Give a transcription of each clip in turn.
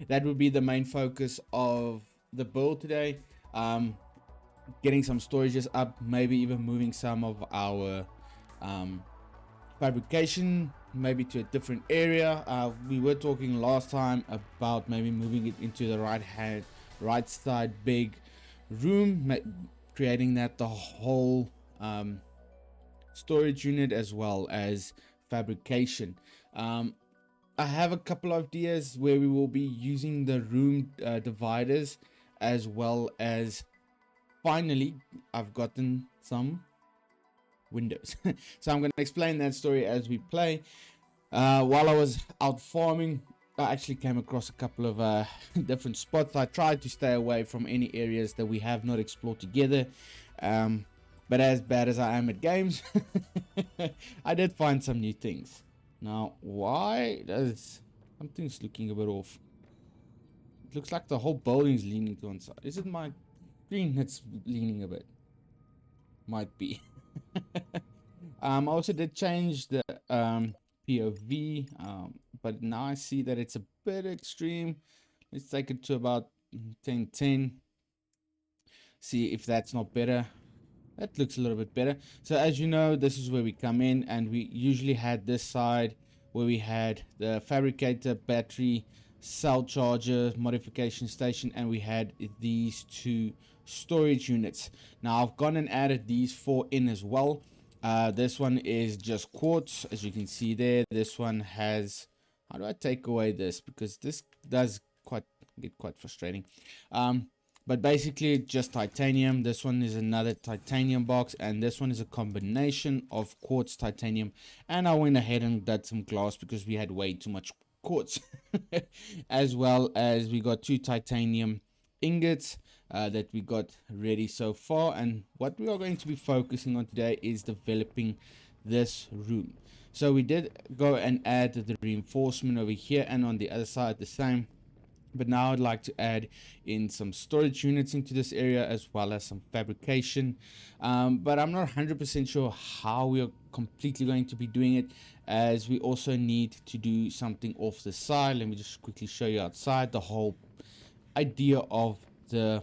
that would be the main focus of the build today. Getting some storages up, maybe even moving some of our fabrication maybe to a different area. We were talking last time about maybe moving it into the right side big room, creating that the whole storage unit as well as fabrication. I have a couple of ideas where we will be using the room dividers, as well as finally I've gotten some windows. So I'm going to explain that story as we play. While I was out farming, I actually came across a couple of different spots. I tried to stay away from any areas that we have not explored together, but as bad as I am at games, I did find some new things. Now, why does something's looking a bit off? It looks like the whole building's leaning to one side. Is it my screen that's leaning a bit? Might be. I also did change the POV, but now I see that it's a bit extreme. Let's take it to about 10:10. See if that's not better. That looks a little bit better. So as you know, this is where we come in, and we usually had this side where we had the fabricator, battery, cell charger, modification station, and we had these two storage units. Now I've gone and added these four in as well. This one is just quartz, as you can see there. This one has, how do I take away this, because this does get quite frustrating. But basically just titanium. This one is another titanium box, and this one is a combination of quartz, titanium, and I went ahead and did some glass because we had way too much quartz. As well as we got two titanium ingots that we got ready so far, and what we are going to be focusing on today is developing this room. So we did go and add the reinforcement over here and on the other side the same, but now I'd like to add in some storage units into this area as well as some fabrication, but I'm not 100% sure how we are completely going to be doing it, as we also need to do something off the side. Let me just quickly show you outside the whole idea of the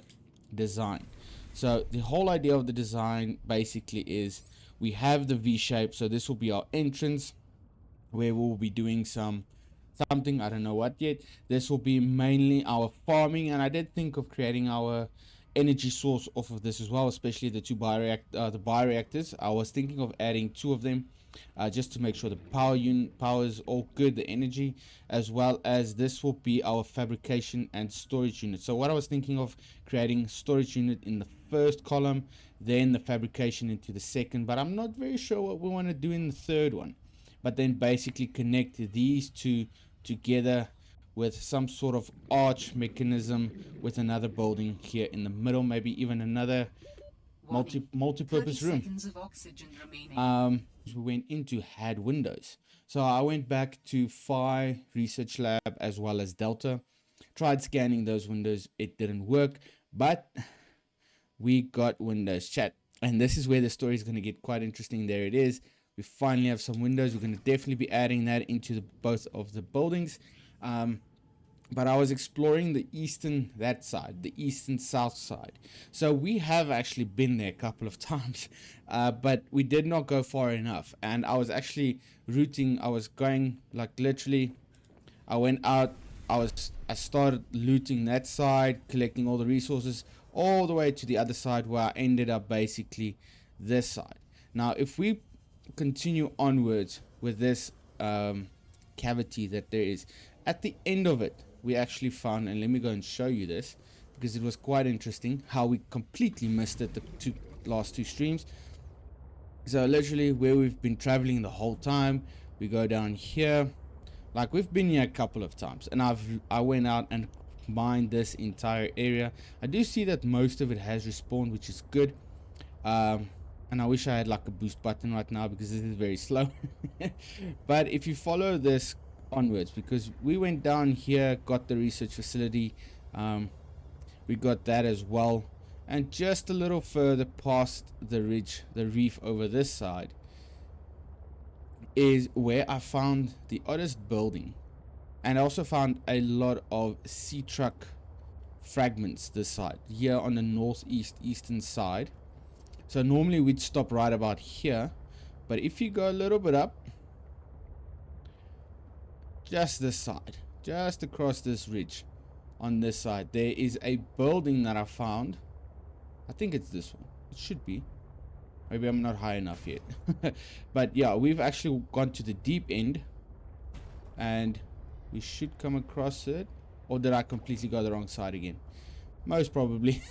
design. So the whole idea of the design basically is we have the V shape, so this will be our entrance where we'll be doing something, I don't know what yet. This will be mainly our farming, and I did think of creating our energy source off of this as well, especially the bioreactors. I was thinking of adding two of them, just to make sure the power is all good, the energy, as well as this will be our fabrication and storage unit. So what I was thinking of creating storage unit in the first column, then the fabrication into the second, but I'm not very sure what we want to do in the third one. But then basically connect these two together with some sort of arch mechanism with another building here in the middle, maybe even another multi-purpose room. We went into had windows, so I went back to Phi Research Lab as well as Delta, tried scanning those windows. It didn't work, but we got windows, chat, and this is where the story is going to get quite interesting. There it is. We finally have some windows. We're going to definitely be adding that into both of the buildings. But I was exploring the eastern south side. So we have actually been there a couple of times, but we did not go far enough. And I was actually routing. I was going like literally. I went out. I started looting that side, collecting all the resources, all the way to the other side where I ended up basically this side. Now, if we continue onwards with this cavity that there is at the end of it, we actually found, and let me go and show you this because it was quite interesting how we completely missed it the last two streams. So literally where we've been traveling the whole time, we go down here, like we've been here a couple of times, and I went out and mined this entire area. I do see that most of it has respawned, which is good. And I wish I had like a boost button right now because this is very slow. But if you follow this onwards, because we went down here, got the research facility, we got that as well, and just a little further past the reef over this side is where I found the oddest building. And I also found a lot of sea truck fragments this side, here on the eastern side. So normally we'd stop right about here, but if you go a little bit up, just this side, just across this ridge on this side, there is a building that I found. I think it's this one. It should be. Maybe I'm not high enough yet. But yeah, we've actually gone to the deep end and we should come across it. Or did I completely go the wrong side again? Most probably.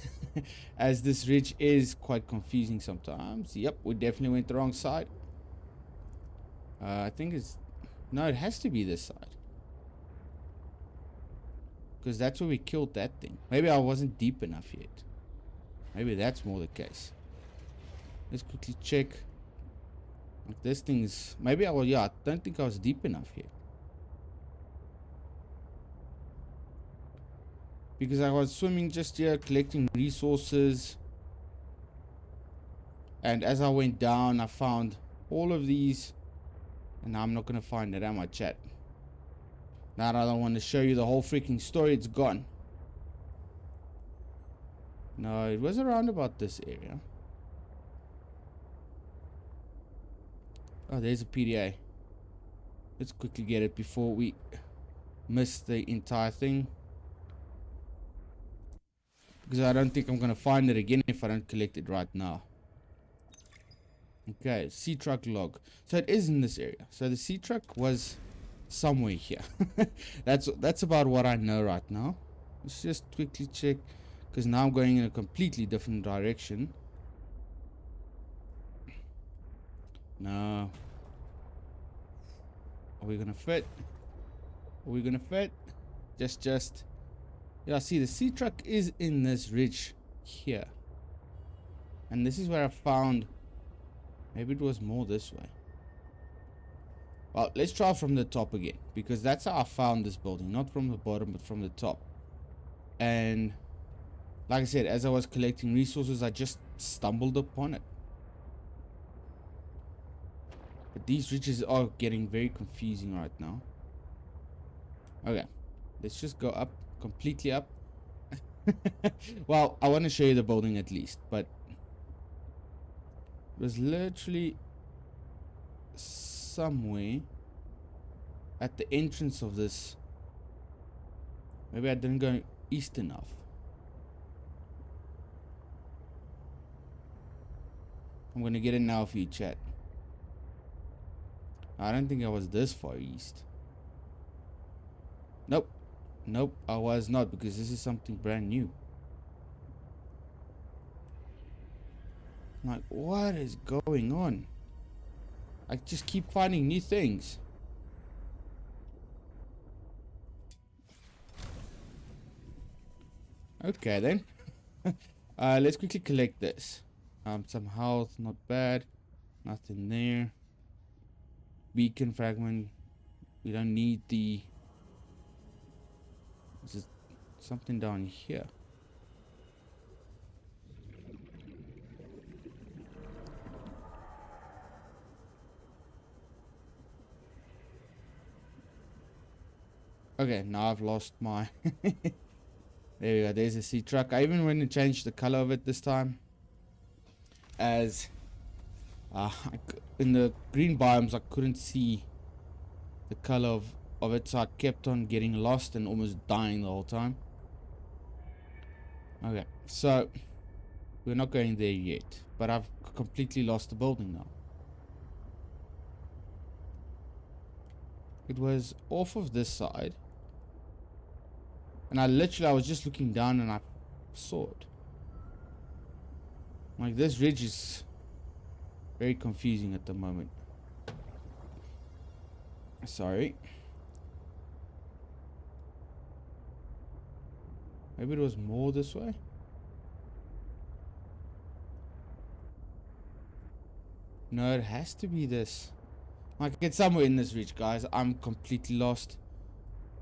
As this ridge is quite confusing sometimes. Yep, we definitely went the wrong side. I think it's... No, it has to be this side. Because that's where we killed that thing. Maybe I wasn't deep enough yet. Maybe that's more the case. Let's quickly check. Like this thing's... Maybe I was... Yeah, I don't think I was deep enough yet. Because I was swimming just here, collecting resources. And as I went down, I found all of these. And now I'm not going to find it, am I, chat? Now that I don't want to show you the whole freaking story, it's gone. No, it was around about this area. Oh, there's a PDA. Let's quickly get it before we miss the entire thing. Because I don't think I'm going to find it again if I don't collect it right now. Okay, sea truck log. So it is in this area. So the sea truck was somewhere here. That's about what I know right now. Let's just quickly check. Because now I'm going in a completely different direction. No. Are we going to fit? Are we going to fit? Just... Yeah, see, the sea truck is in this ridge here. And this is where I found... Maybe it was more this way. Well, let's try from the top again. Because that's how I found this building. Not from the bottom, but from the top. And... Like I said, as I was collecting resources, I just stumbled upon it. But these ridges are getting very confusing right now. Okay. Let's just go up. Completely up. Well, I want to show you the building at least, but it was literally somewhere at the entrance of this. Maybe I didn't go east enough. I'm gonna get it now for you, chat. I don't think I was this far east. Nope. Nope, I was not, because this is something brand new. I'm like, what is going on? I just keep finding new things. Okay then. Let's quickly collect this. Some health, not bad. Nothing there. Beacon fragment. We don't need the... There's something down here. Okay, now I've lost my... There we go, there's a sea truck. I even went and changed the color of it this time. As... in the green biomes I couldn't see the color of it, so I kept on getting lost and almost dying the whole time. Okay, so we're not going there yet, but I've completely lost the building now. It was off of this side, and I was just looking down and I saw it. Like, this ridge is very confusing at the moment. Sorry. Maybe it was more this way. No, it has to be this. Like, it's somewhere in this ridge, guys. I'm completely lost.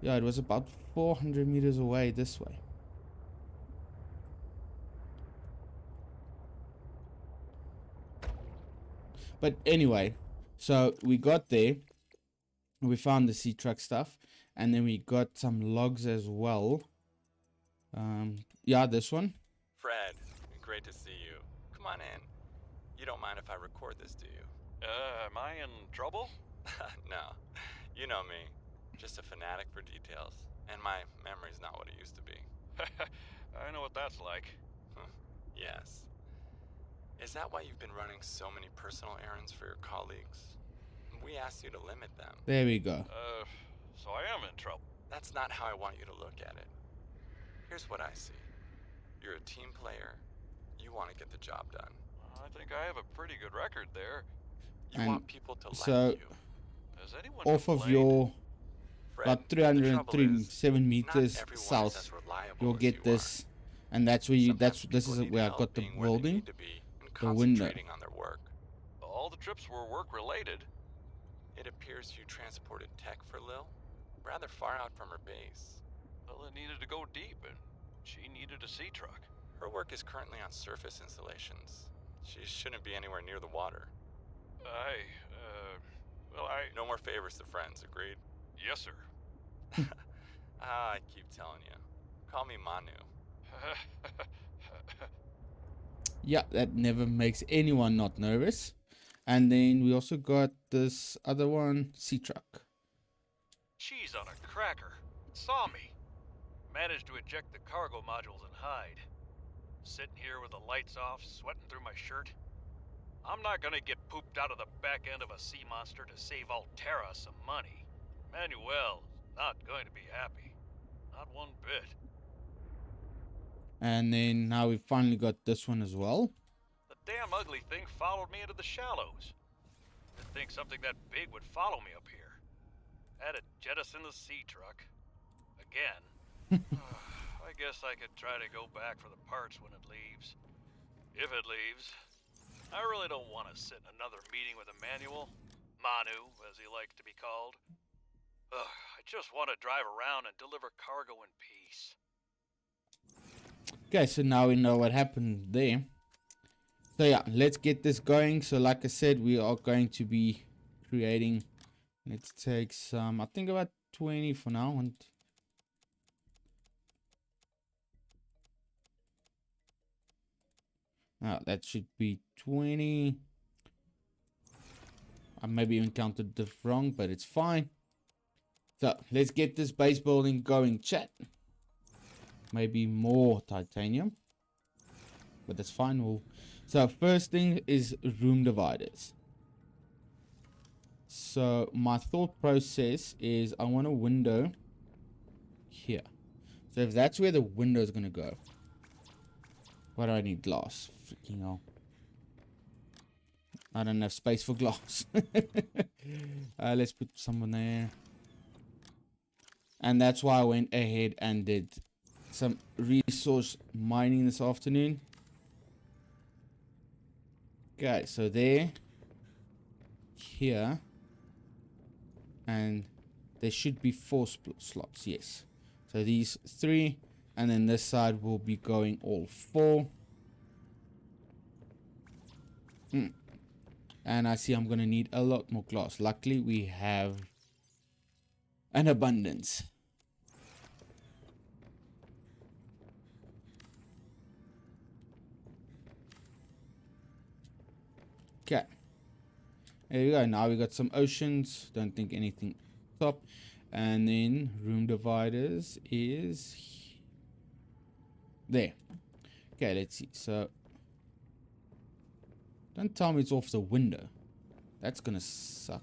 Yeah, it was about 400 meters away this way. But anyway, so we got there. We found the sea truck stuff. And then we got some logs as well. Yeah, this one. Fred, great to see you. Come on in. You don't mind if I record this, do you? Am I in trouble? No. You know me. Just a fanatic for details. And my memory's not what it used to be. I know what that's like. Yes. Is that why you've been running so many personal errands for your colleagues? We asked you to limit them. There we go. So I am in trouble. That's not how I want you to look at it. Here's what I see. You're a team player. You want to get the job done. I think I have a pretty good record there. You And want people to so, like you. Has anyone off of complained? your Fred, about the trouble is, 337 meters not everyone is south, as reliable you'll as get you this, and that's where you. Sometimes This people is need where I help got the being where they building, need to be and the window. concentrating on their work. All the trips were work-related. It appears you transported tech for Lil, rather far out from her base. Well, it needed to go deep, and she needed a sea truck. Her work is currently on surface installations. She shouldn't be anywhere near the water. No more favors to friends, agreed? Yes, sir. I keep telling you. Call me Manu. Yeah, that never makes anyone not nervous. And then we also got this other one, sea truck. Cheese on a cracker. It saw me. Managed to eject the cargo modules and hide. Sitting here with the lights off, sweating through my shirt. I'm not gonna get pooped out of the back end of a sea monster to save Alterra some money. Manuel's not going to be happy. Not one bit. And then now we finally got this one as well. The damn ugly thing followed me into the shallows. Didn't think something that big would follow me up here. Had to jettison the sea truck. Again. I guess I could try to go back for the parts when it leaves. If it leaves. I really don't want to sit in another meeting with Emmanuel. Manu, as he likes to be called. I just want to drive around and deliver cargo in peace. Okay, so now we know what happened there. So yeah, let's get this going. So like I said, we are going to be creating, let's take some, I think about 20 for now. And that should be 20. I maybe even counted this wrong, but it's fine. So let's get this base building going, chat. Maybe more titanium, but that's fine. So first thing is room dividers. So my thought process is I want a window here. So if that's where the window is gonna go, why do I need glass? Freaking hell. I don't have space for glass. Let's put someone there. And that's why I went ahead and did some resource mining this afternoon. Okay, so there, here, and there should be 4 slots, yes. So these 3, and then this side will be going all 4. And I see I'm gonna need a lot more glass. Luckily, we have an abundance. Okay, there we go. Now we got some oceans. Don't think anything top. And then room dividers is there. Okay, let's see. So don't tell me it's off the window. That's gonna suck.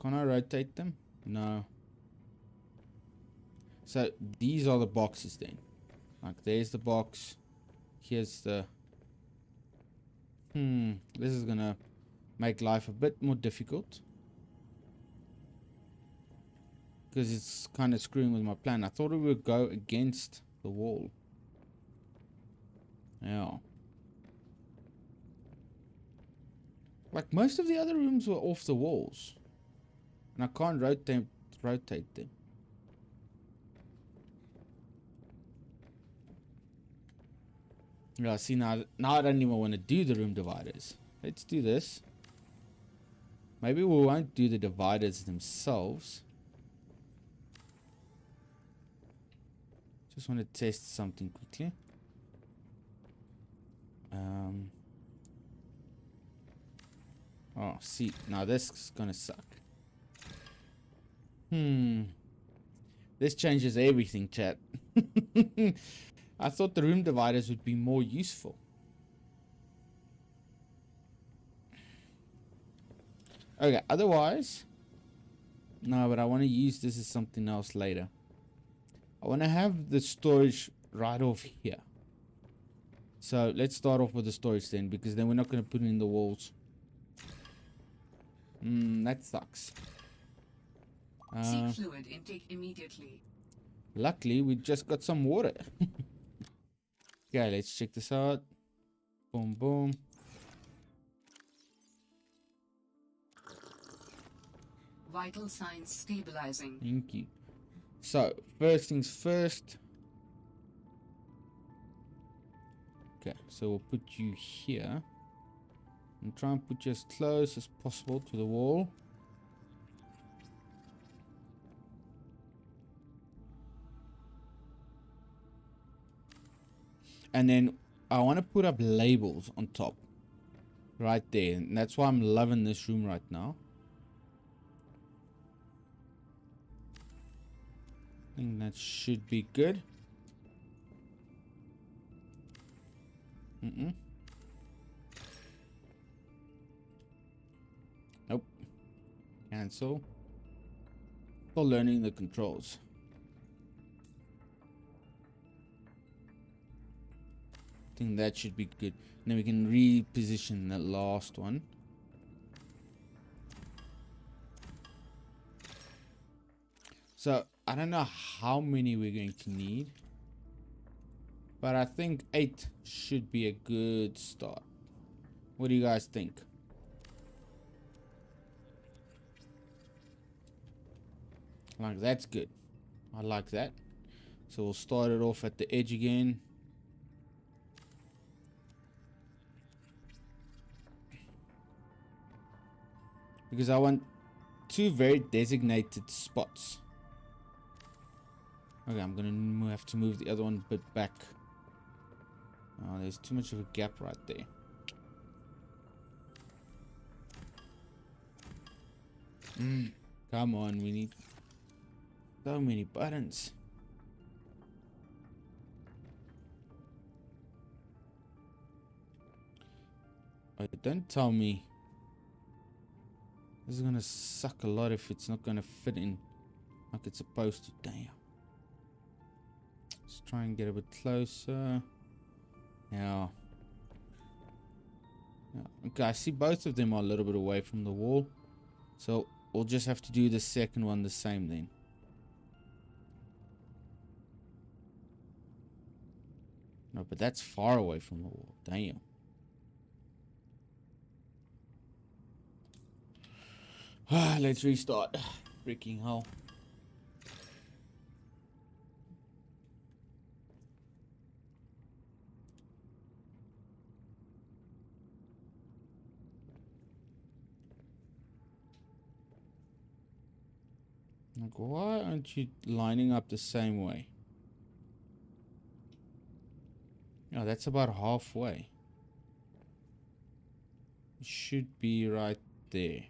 Can I rotate them? No. So these are the boxes then. Like there's the box. Here's the... This is gonna make life a bit more difficult. Because it's kind of screwing with my plan. I thought it would go against the wall. Yeah. Like most of the other rooms were off the walls. And I can't rotate them. Yeah, see now I don't even want to do the room dividers. Let's do this. Maybe we won't do the dividers themselves. Just want to test something quickly. Oh, see, now this is gonna suck. This changes everything, chat. I thought the room dividers would be more useful. Okay, otherwise, no, but I want to use this as something else later. I want to have the storage right off here. So let's start off with the storage then, because then we're not going to put it in the walls. That sucks. Seek fluid intake immediately. Luckily, we just got some water. Okay, let's check this out. Boom, boom. Vital signs stabilizing. Thank you. So, first things first. Okay, so we'll put you here. And try and put you as close as possible to the wall. And then I want to put up labels on top. Right there. And that's why I'm loving this room right now. I think that should be good. Nope. Cancel. Still learning the controls. I think that should be good. And then we can reposition the last one. So I don't know how many we're going to need, but I think 8 should be a good start. What do you guys think? Like, that's good. I like that. So we'll start it off at the edge again. Because I want 2 very designated spots. Okay, I'm gonna have to move the other one a bit back. Oh, there's too much of a gap right there. Come on, we need so many buttons. Oh, don't tell me this is gonna suck a lot if it's not gonna fit in like it's supposed to. Damn. Let's try and get a bit closer. Yeah. Okay, I see both of them are a little bit away from the wall. So we'll just have to do the second one the same then. No, but that's far away from the wall. Damn. Let's restart. Freaking hell. Like, why aren't you lining up the same way? Oh, that's about halfway. It should be right there.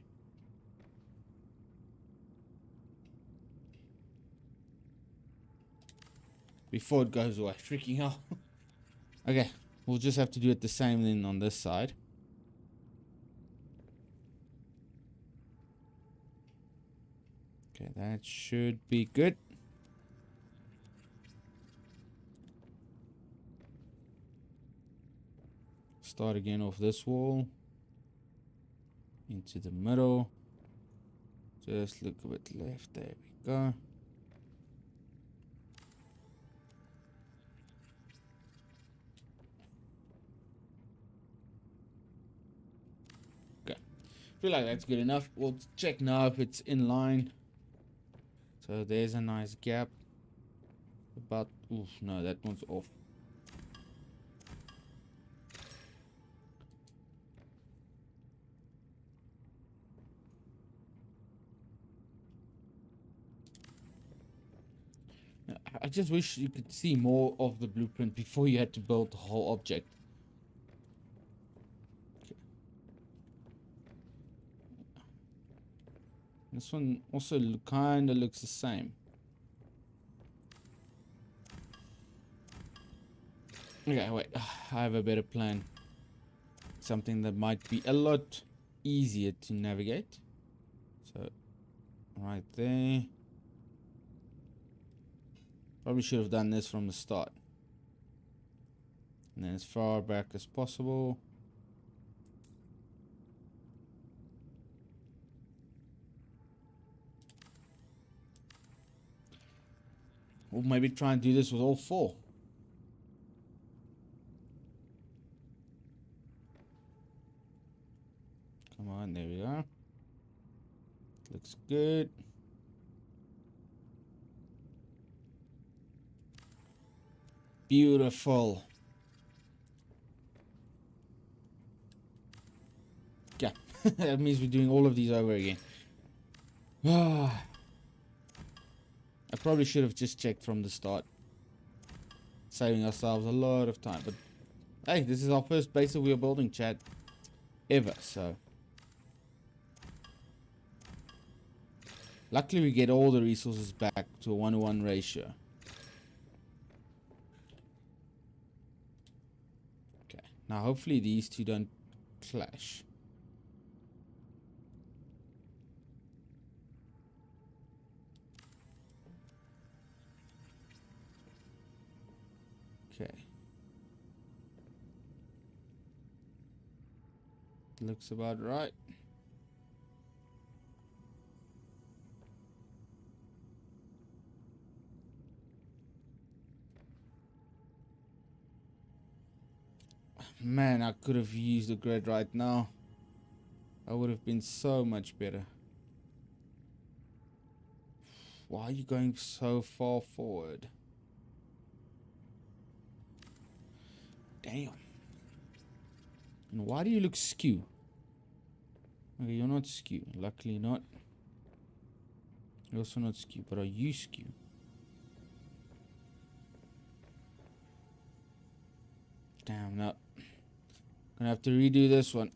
Before it goes away. Freaking hell. Okay, we'll just have to do it the same then on this side. Okay, that should be good. Start again off this wall. Into the middle. Just look a bit left. There we go. Okay. Feel like that's good enough. We'll check now if it's in line. So there's a nice gap. About, oof, no, that one's off. I just wish you could see more of the blueprint before you had to build the whole object. Okay. This one also kind of looks the same. Okay, wait. I have a better plan. Something that might be a lot easier to navigate. So, right there. Probably should have done this from the start. And then as far back as possible. Or maybe try and do this with all 4. Come on, there we go. Looks good. Beautiful. Yeah, that means we're doing all of these over again. I probably should have just checked from the start. Saving ourselves a lot of time. But hey, this is our first base that we are building, chat. Ever, so. Luckily we get all the resources back to a 1-to-1 ratio. Okay, now hopefully these two don't clash. Okay. Looks about right. Man, I could have used the grid right now. I would have been so much better. Why are you going so far forward? Damn. And why do you look skew? Okay, you're not skew. Luckily not. You're also not skew, but are you skew? Damn, no. Gonna have to redo this one.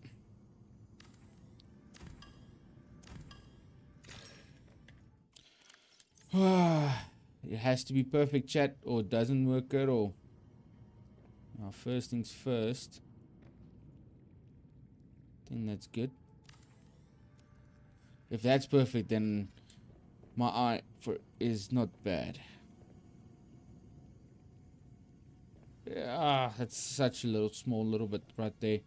It has to be perfect, chat, or it doesn't work at all. Now, first things first. I think that's good. If that's perfect, then my eye for is not bad. Yeah, that's such a small little bit right there.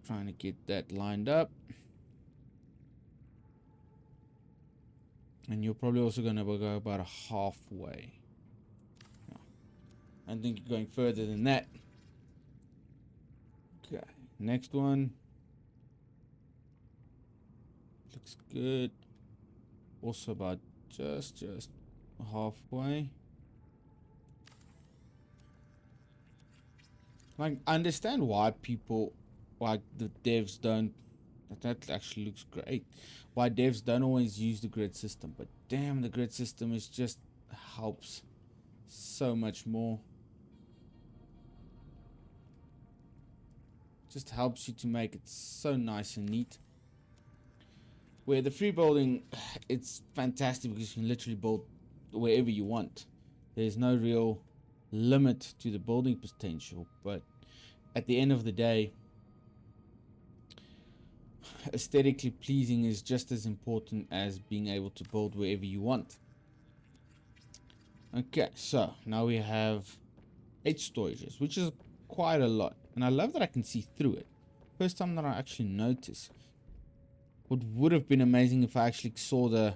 Trying to get that lined up. And you're probably also going to go about halfway. No, I don't think you're going further than that. Okay, next one. Looks good. Also about just halfway. Like, I understand why people, like the devs don't. That actually looks great. Why devs don't always use the grid system, but damn, the grid system is just helps so much more. Just helps you to make it so nice and neat. Where the free building, it's fantastic because you can literally build wherever you want. There's no real limit to the building potential, but at the end of the day, aesthetically pleasing is just as important as being able to build wherever you want. Okay, so now we have 8 storages, which is quite a lot, and I love that I can see through it. First time that I actually noticed. What would have been amazing if I actually saw the